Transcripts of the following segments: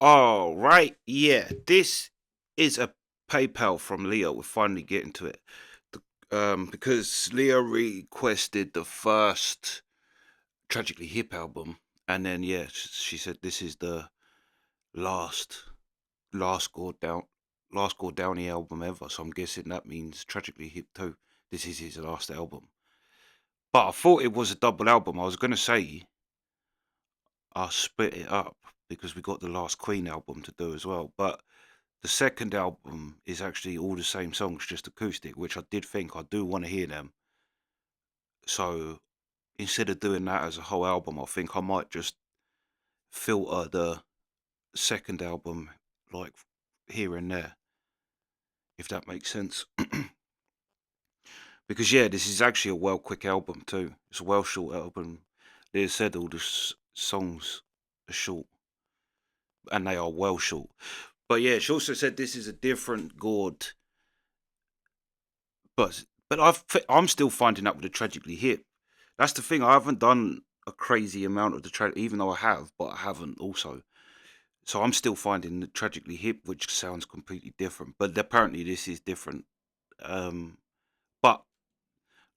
All right, yeah, this is a PayPal from Leo. We're finally getting to it. Because Leo requested the first Tragically Hip album, and then yeah, she said this is the last last Gord Down last Gord Downie album ever. So I'm guessing that means Tragically Hip 2. This is his last album. But I thought it was a double album. I was gonna say I'll split it up because we got the last Queen album to do as well. But the second album is actually all the same songs, just acoustic, which I did think I do want to hear them. So instead of doing that as a whole album, I think I might just filter the second album like here and there, if that makes sense. Because yeah, this is actually a well quick album too. It's a well short album. They said all the songs are short, and they are well short. But yeah, she also said this is a different Gord, but I'm still finding that with the Tragically Hip. That's the thing. I haven't done a crazy amount of the track, even though I have, but I haven't also. So I'm still finding the Tragically Hip, which sounds completely different. But apparently this is different. But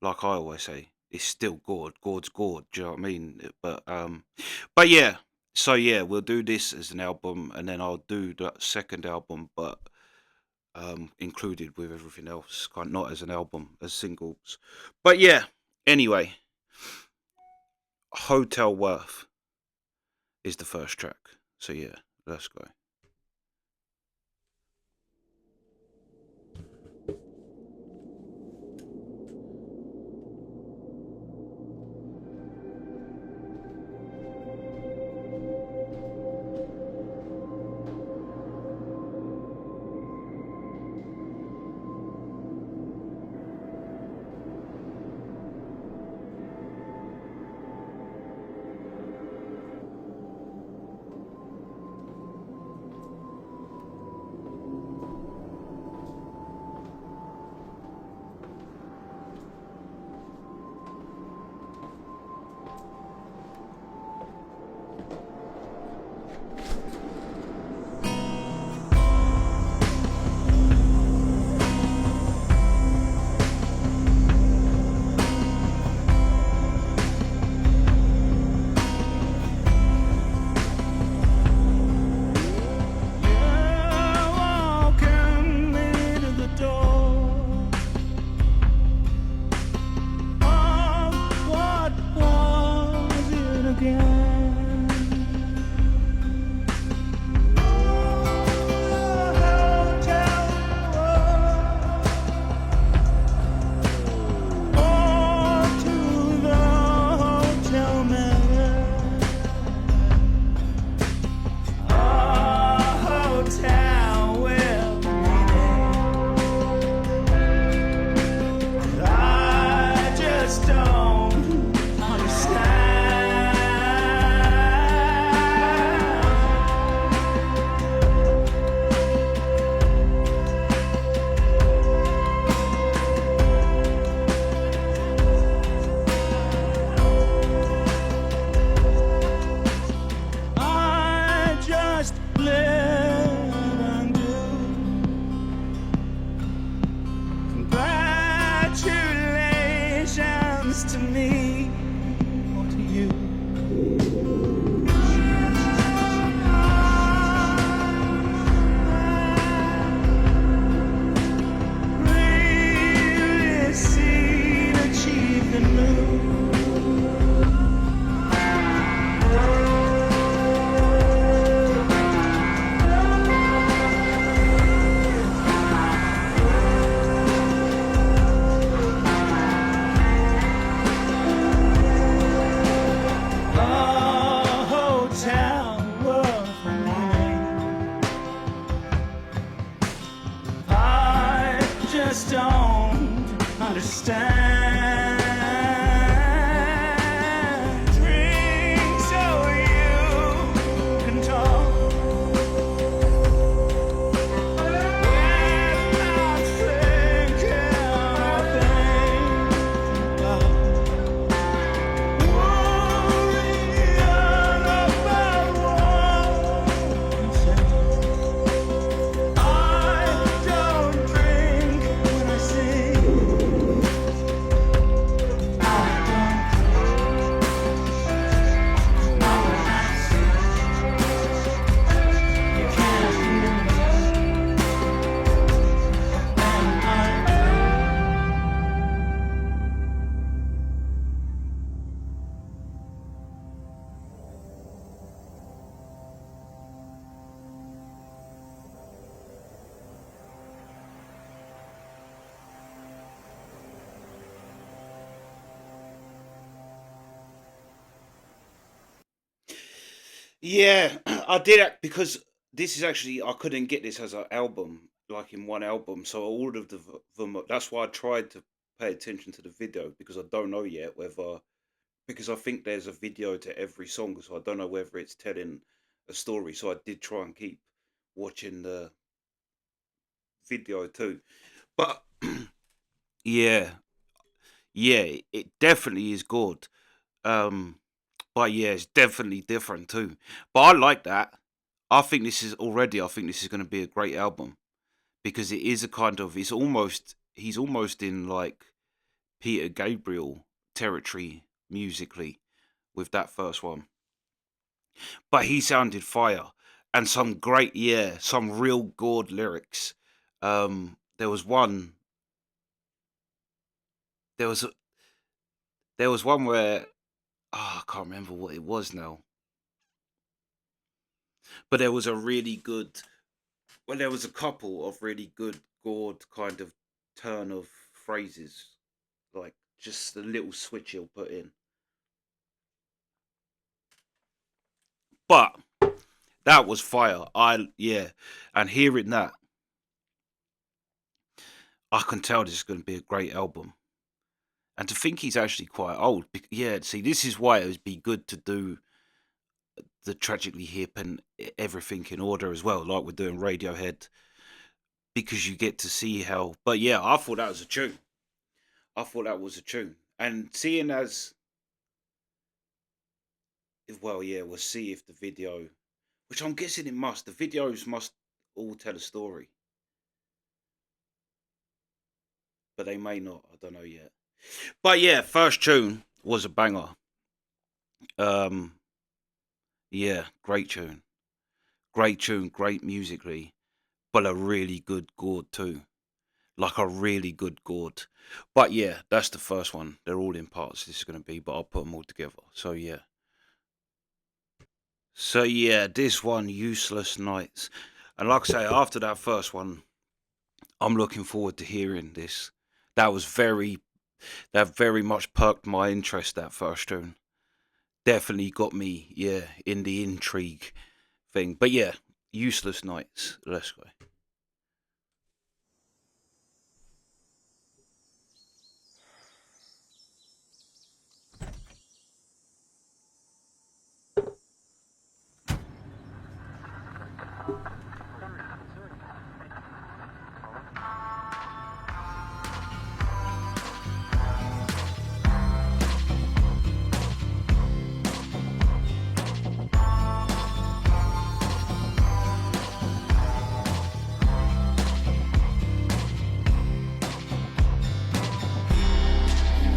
like I always say, it's still Gord. Gord's Gord. Do you know what I mean? But yeah. So yeah, we'll do this as an album, and then I'll do that second album, but included with everything else, kind of not as an album, as singles. But yeah. Anyway, Hotel Worth is the first track. So yeah, let's go. To me or to you. Really seen achieve the moon. Just don't understand. Drink so you can talk without thinking or thinking about worrying about what you say. Yeah, I did because this is actually I couldn't get this as an album, like in one album. So I ordered them. That's why I tried to pay attention to the video because I don't know yet whether because I think there's a video to every song, so I don't know whether it's telling a story. So I did try and keep watching the video too. But yeah, yeah, it definitely is good. Um, but yeah, it's definitely different too. But I like that. I think this is going to be a great album because it is a kind of he's almost in like Peter Gabriel territory musically with that first one. But he sounded fire and some great some real Gord lyrics. There was one there was there was one where I can't remember what it was now, but there was a really good well there was a couple of really good Gord kind of turn of phrases, like just a little switch he'll put in. But that was fire. And hearing that, I can tell this is going to be a great album. And to think he's actually quite old. Yeah, see, this is why it would be good to do the Tragically Hip and everything in order as well, like we're doing Radiohead, because you get to see how. But yeah, I thought that was a tune. I thought that was a tune. And seeing as, well, yeah, we'll see if the video, which I'm guessing it must, the videos must all tell a story, but they may not. I don't know yet. But yeah, first tune was a banger. Um, yeah, great tune, great musically, but a really good Gord too, like a really good Gord. But yeah, that's the first one. They're all in parts. This is going to be, but I'll put them all together. So yeah, this one, Useless Nights, and like I say, after that first one, I'm looking forward to hearing this. That was that very much perked my interest. That first tune definitely got me, yeah, in the intrigue thing. But yeah, Useless Nights. Let's go.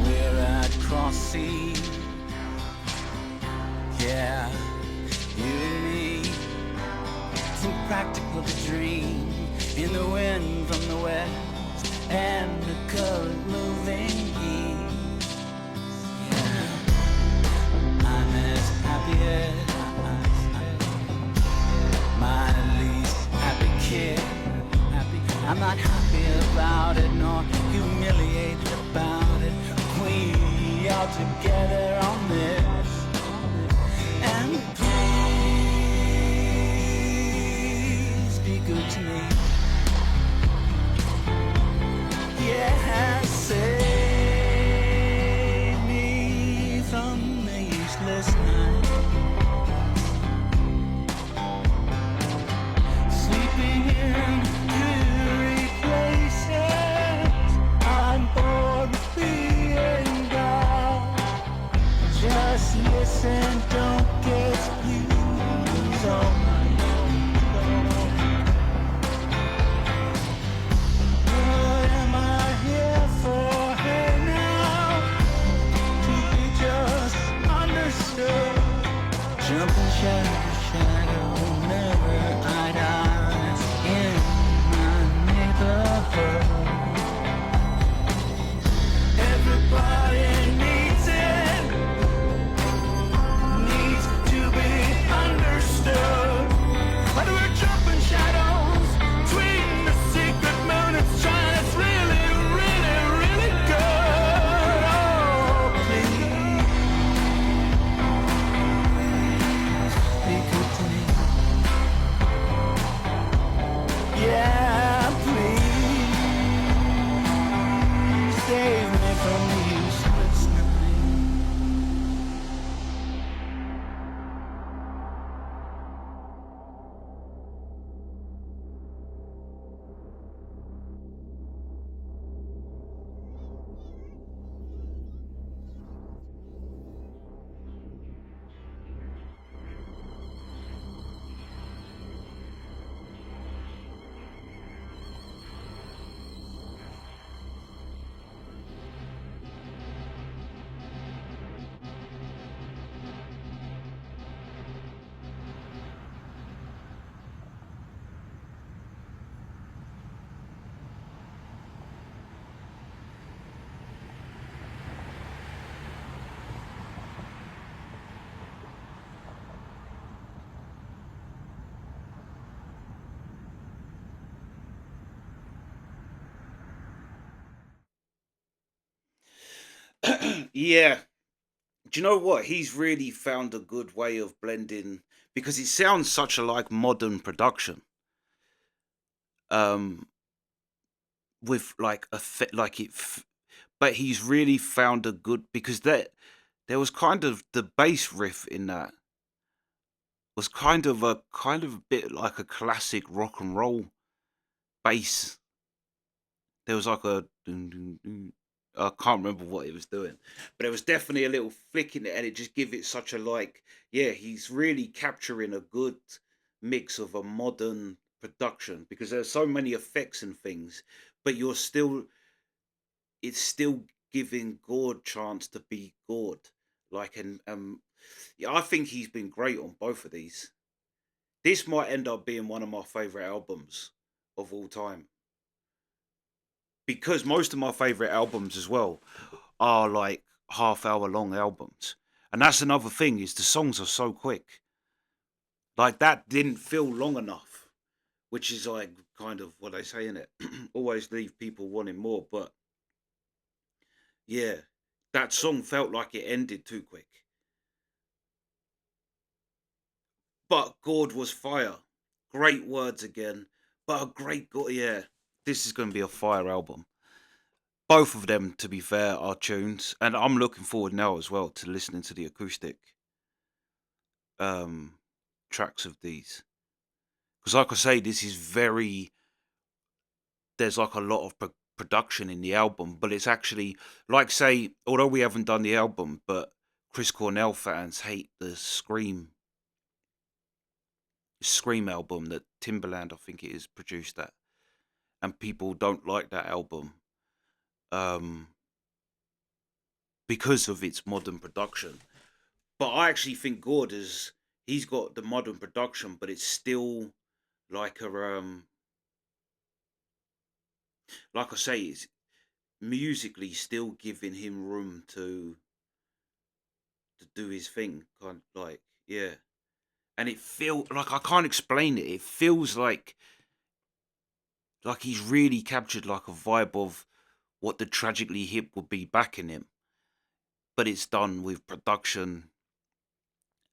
We're at cross sea. Yeah, you and me. It's impractical to dream in the wind from the west and the current moving east. Yeah, I'm as happy as my least happy kid. I'm not happy about it nor humiliated about it. We all together on this. And please be good to me. Yeah, save me from the useless night. Sleeping in dreary places. I'm bored with being gone. Just listen, don't get blues on my own. What am I here for? Hey now, to be just understood. Jumping shadow to shadow, never eyed eyes in my neighborhood. Everybody needs it. Yeah. Do you know what? He's really found a good way of blending because it sounds such a like modern production. Um, with like a like but he's really found a good because there was kind of the bass riff in that was kind of a bit like a classic rock and roll bass. There was like a dun, dun, dun. I can't remember what it was doing, but there was definitely a little flick in it, and it just give it such a like. Yeah, he's really capturing a good mix of a modern production because there's so many effects and things, but it's still giving Gord chance to be Gord. Like and yeah, I think he's been great on both of these. This might end up being one of my favorite albums of all time because most of my favorite albums as well are like half-hour long albums. And that's another thing is the songs are so quick. Like that didn't feel long enough, which is like kind of what they say in it. Always leave people wanting more, but yeah, that song felt like it ended too quick. But Gord was fire. Great words again, but a great Gord. Yeah, this is going to be a fire album. Both of them, to be fair, are tunes, and I'm looking forward now as well to listening to the acoustic um, tracks of these. Because, like I say, this is very. There's like a lot of production in the album, but it's actually like say, although we haven't done the album, but Chris Cornell fans hate the Scream album that Timberland, I think it is, produced that, and people don't like that album um, because of its modern production. But I actually think Gord is he's got the modern production, but it's still like a like I say, it's musically still giving him room to do his thing, kind of like yeah. And it feel like I can't explain it. It feels like he's really captured like a vibe of what the Tragically Hip would be back in him, but it's done with production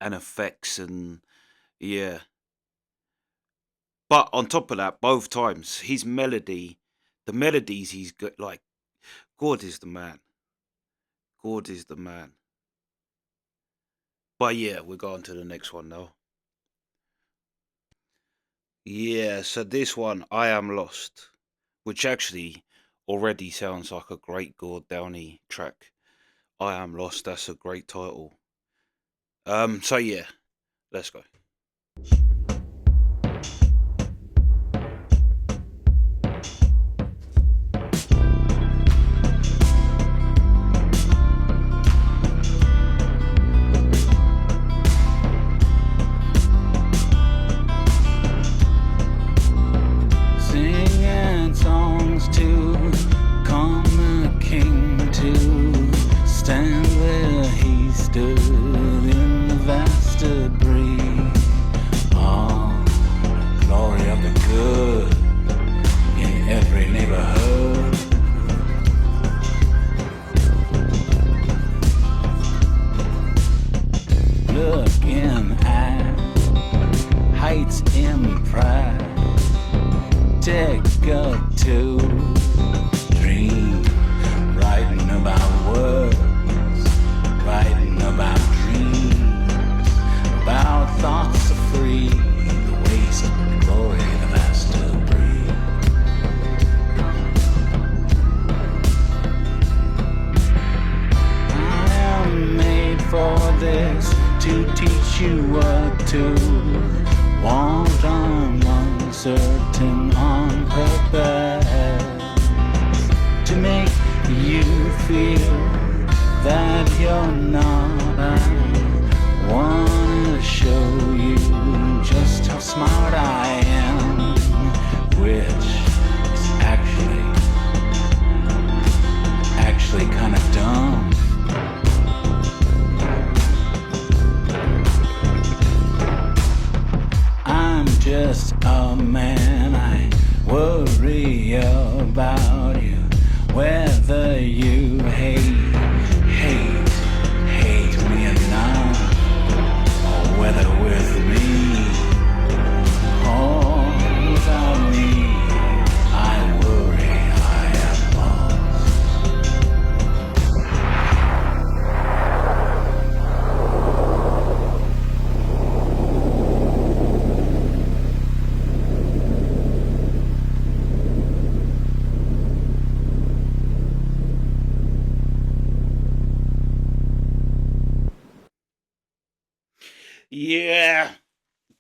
and effects and yeah. But on top of that, both times his melody, the melodies he's got, like Gord is the man. Gord is the man. But yeah, we're going to the next one now. Yeah, so this one, I Am Lost, which actually already sounds like a great Gord Downie track. I Am Lost, that's a great title. So yeah, let's go. Singing songs to come a king to stand where he stood in the vast debris. Oh, the glory of the good in every neighborhood. Looking at heights in pride. Take up to dream, writing about words, writing about dreams, about thoughts are free, the waste, the glory, the master breathe. I am made for this, to teach you what to want on one certain on purpose, to make you feel that you're not. I wanna show you just how smart I am, which is actually kind of dumb. I'm just a man, I worry about you, whether you hate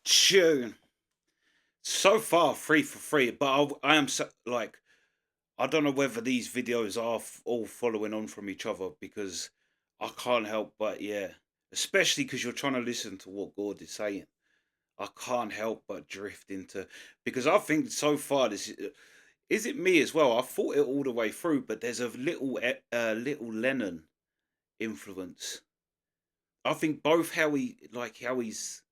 tune. So far, 3 for 3, but I am so, like, I don't know whether these videos are all following on from each other because I can't help but yeah, especially because you're trying to listen to what Gord is saying. I can't help but drift into because I think so far is it me as well? I thought it all the way through, but there's a little Lennon influence. I think both how he's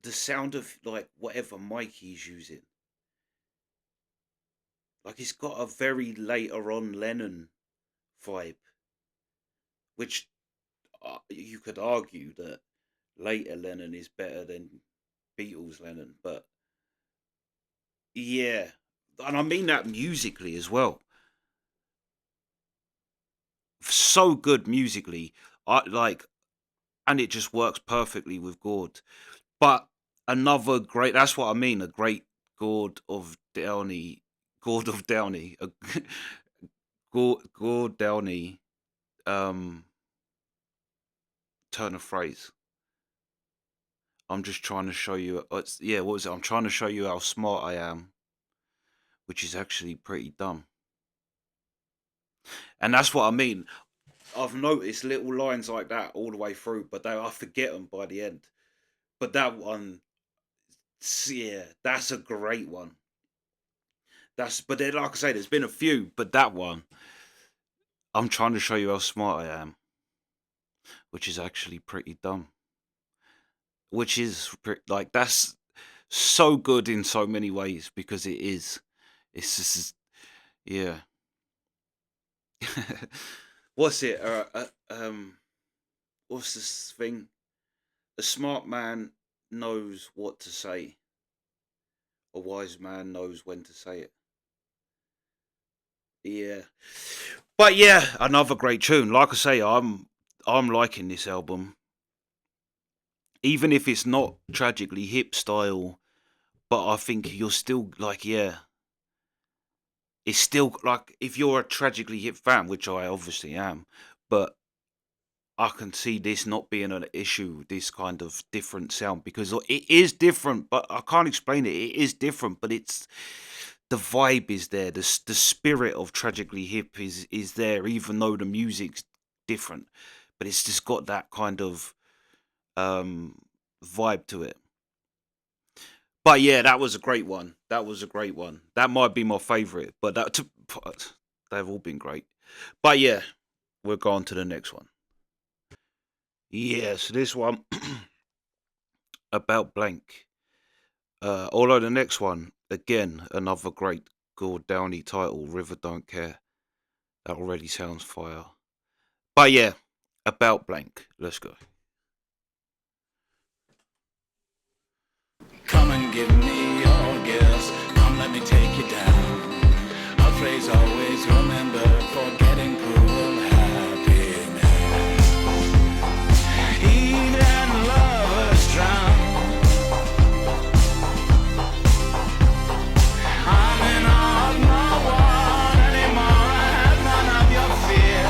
the sound of like whatever mic he's using. Like he's got a very later on Lennon vibe, which you could argue that later Lennon is better than Beatles Lennon, but yeah, and I mean that musically as well. So good musically, I like, and it just works perfectly with Gord. But another great, that's what I mean, a great Gord of Downie, Gord of Downie, a Gord Downie, um, turn of phrase. I'm just trying to show you. Yeah, what was it? I'm trying to show you how smart I am, which is actually pretty dumb. And that's what I mean. I've noticed little lines like that all the way through, but I forget them by the end. But that one, yeah, that's a great one. But then, like I say, there's been a few, but that one, I'm trying to show you how smart I am, which is actually pretty dumb. Which is like that's so good in so many ways because it is. It's just yeah. What's it? What's this thing? A smart man knows what to say. A wise man knows when to say it. Yeah, but yeah, another great tune. Like I say, I'm liking this album, even if it's not tragically hip style. But I think you're still like, yeah, it's still like if you're a tragically hip fan, which I obviously am, but I can see this not being an issue, this kind of different sound, because it is different, but I can't explain it. It is different, but it's the vibe is there. The spirit of tragically hip is there, even though the music's different, but it's just got that kind of vibe to it. But yeah, that was a great one. That was a great one. That might be my favorite, but they've all been great. But yeah, we're going to the next one. Yeah, so this one about blank. Although the next one, again, another great Gord Downie title, River Don't Care. That already sounds fire. But yeah, about blank. Let's go. Come and give me your gifts. Come, let me take you down. A phrase always remembered, forgetting cruel happiness. Even lovers drown. I'm in awe of no one anymore. I have none of your fear.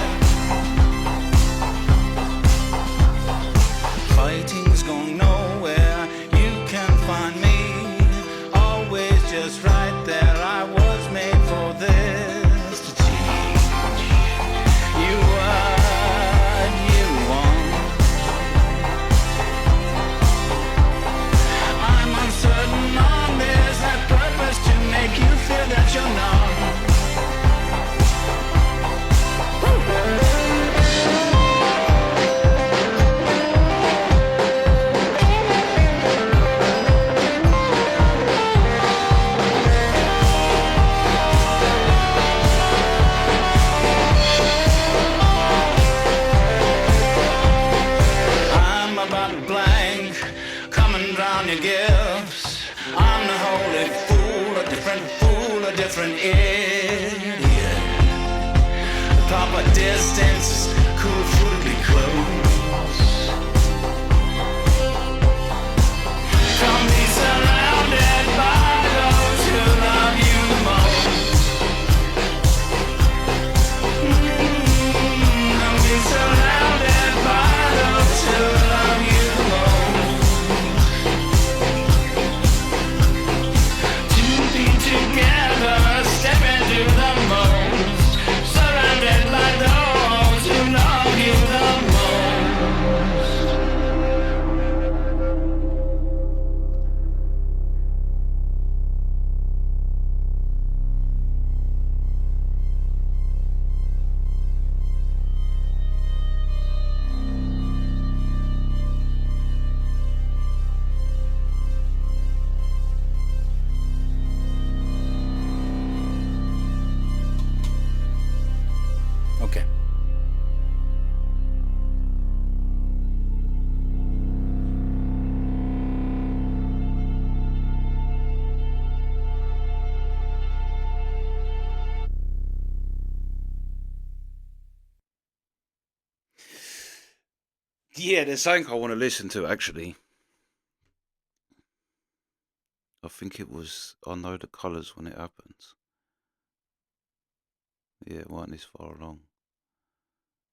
Fighting's going nowhere. You can find me always just right there. I was made for this to teach you what you want. I'm uncertain on this, that purpose to make you feel that you're not. I'm about blank, coming round your gifts. I'm the holy fool, a different idiot. The proper distance could foolishly close. Come be surrounded by those who love you most. Come be surrounded by those who love you most. Yeah, there's something I want to listen to actually. I think it was I Know the Colours When It Happens. Yeah, it wasn't this far along.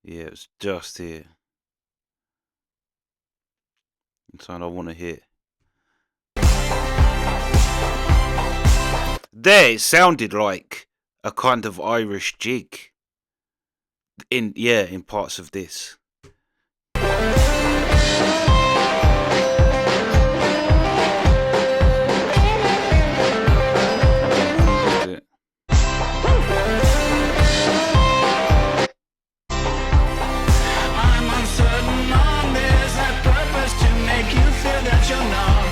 Yeah, it's just here. It's something I want to hear. There, it sounded like a kind of Irish jig. In parts of this. I'm uncertain on this, at purpose to make you feel that you're numb.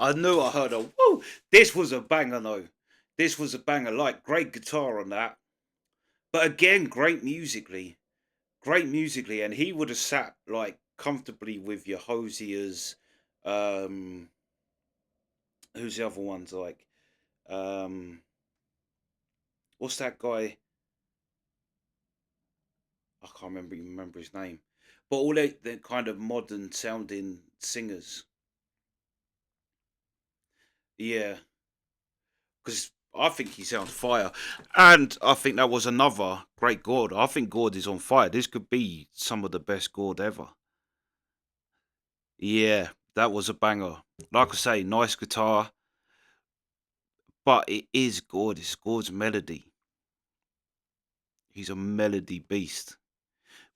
I knew I heard a woo. This was a banger though. This was a banger. Like great guitar on that, but again, great musically, and he would have sat like comfortably with your Hosiers. Um, who's the other ones like? Um, what's that guy? I can't remember his name. But all the kind of modern sounding singers. Yeah, because I think he sounds fire, and I think that was another great Gord. I think Gord is on fire. This could be some of the best Gord ever. Yeah, that was a banger. Like I say, nice guitar, but it is Gord. It's Gord's melody. He's a melody beast.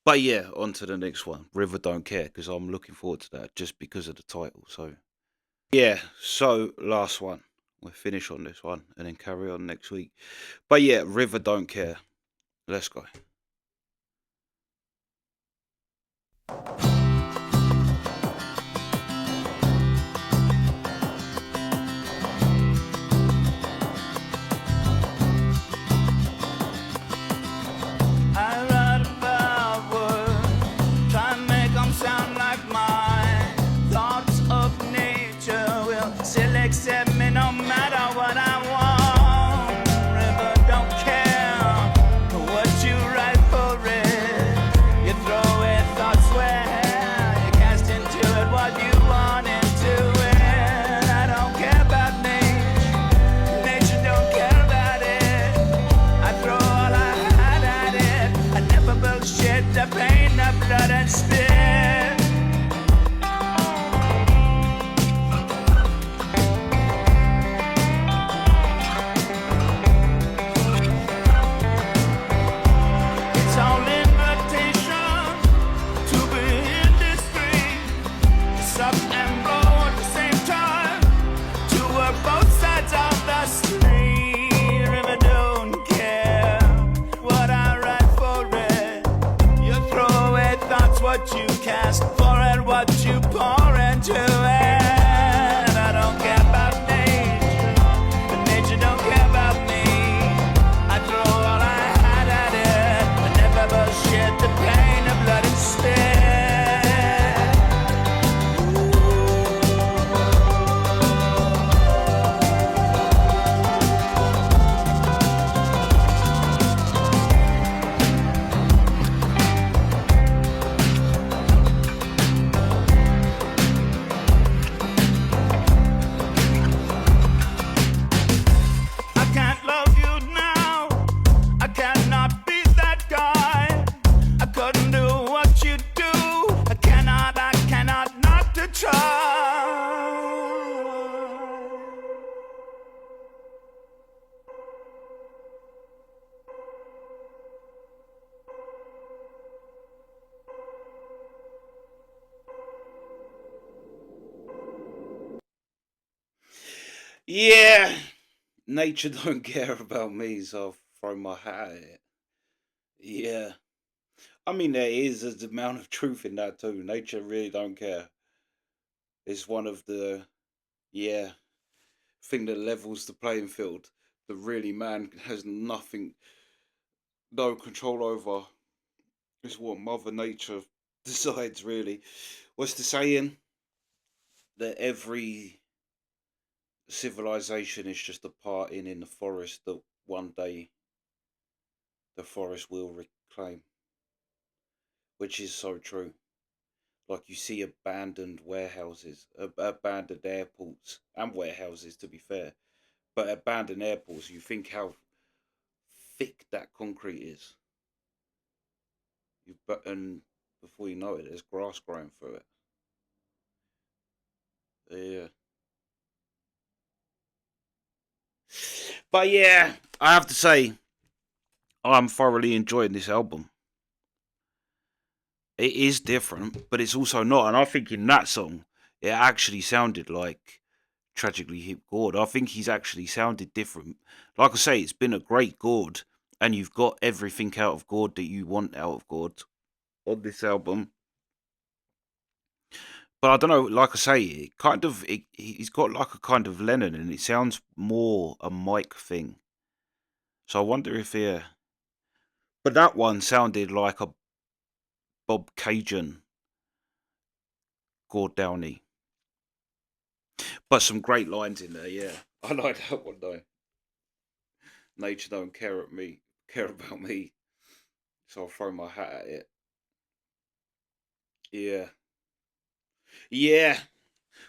But yeah, on to the next one. River Don't Care, because I'm looking forward to that just because of the title. So yeah, so last one. We'll finish on this one and then carry on next week. But yeah, River Don't Care. Let's go. I write about words, try and make them sound like mine. Thoughts of nature will still accept me no matter what I want. River don't care what you write for it. You throw away thoughts where you cast into it what you want into it. I don't care about nature, nature don't care about it. I throw all I had at it. I never bullshit the pain, the blood and spit. It's all invitation to be indiscreet. Suck and blow at the same time, to work both sides of the street. River don't care what I write for it. You throw away thoughts, what you cast for it, what you pour into it. And I don't care about nature, but nature don't care about me. I throw all I had at it. I never bullshit the pain, the blood and spit. I can't love you now. I cannot be that guy. I couldn't do what you do. I cannot not to try. Yeah, nature don't care about me, so I'll throw my hat at it. Yeah, I mean there is an amount of truth in that too. Nature really don't care. It's one of the yeah thing that levels the playing field. That really man has nothing, no control over. It's what Mother Nature decides really. What's the saying? That every civilization is just a parting in the forest that one day the forest will reclaim, which is so true. Like you see abandoned warehouses, abandoned airports, and warehouses, to be fair, but abandoned airports. You think how thick that concrete is. And before you know it, there's grass growing through it. Yeah, but yeah, I have to say I'm thoroughly enjoying this album. It is different, but it's also not. And I think in that song, it actually sounded like Tragically Hip Gord. I think he's actually sounded different. Like I say, it's been a great Gord, and you've got everything out of Gord that you want out of Gord on this album. But I don't know, like I say, he's got like a kind of Lennon, and it sounds more a mic thing. So I wonder if yeah. But that one sounded like a Bob Cajun Gord Downie. But some great lines in there, yeah. I like that one though. Nature don't care about me. So I'll throw my hat at it. Yeah. Yeah.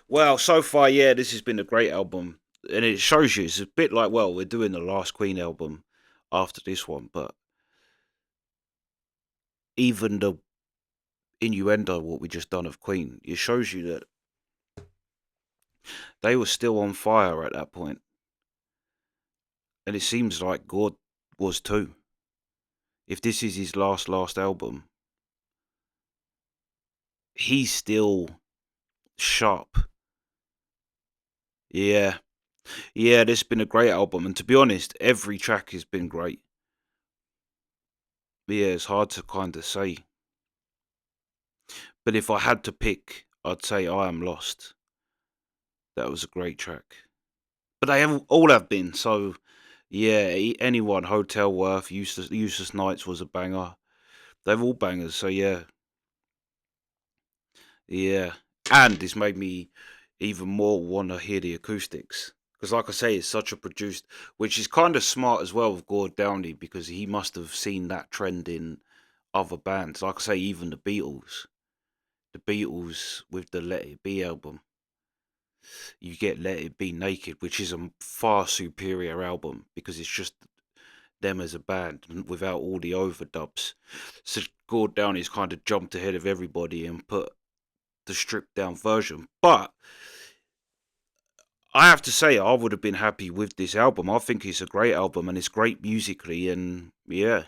Well, so far, yeah, this has been a great album. And it shows you it's a bit like, well, we're doing the last Queen album after this one, but even the innuendo what we just done of Queen, it shows you that they were still on fire at that point. And it seems like Gord was too. If this is his last album, he's still sharp. Yeah. Yeah, this has been a great album. And to be honest, every track has been great. Yeah, it's hard to kind of say. But if I had to pick, I'd say I Am Lost. That was a great track. But they have all have been. So yeah, anyone, Hotel Worth, Useless Nights was a banger. They've all bangers. So yeah, yeah. And it's made me even more want to hear the acoustics. Because like I say, it's such a produced, which is kind of smart as well with Gord Downie, because he must have seen that trend in other bands. Like I say, even the Beatles. The Beatles with the Let It Be album. You get Let It Be Naked, which is a far superior album because it's just them as a band without all the overdubs. So Gord Downey's kind of jumped ahead of everybody and put the stripped down version. But I have to say, I would have been happy with this album. I think it's a great album and it's great musically, and yeah.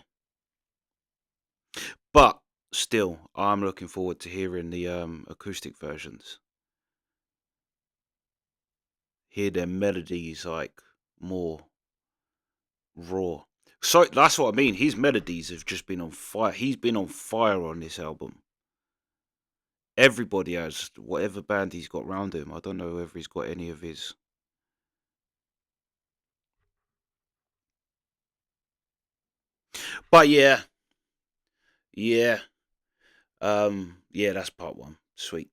But still, I'm looking forward to hearing the acoustic versions. Hear their melodies like more raw. So that's what I mean. His melodies have just been on fire. He's been on fire on this album. Everybody has, whatever band he's got round him. I don't know whether he's got any of his. But yeah, yeah, yeah. That's part one. Sweet.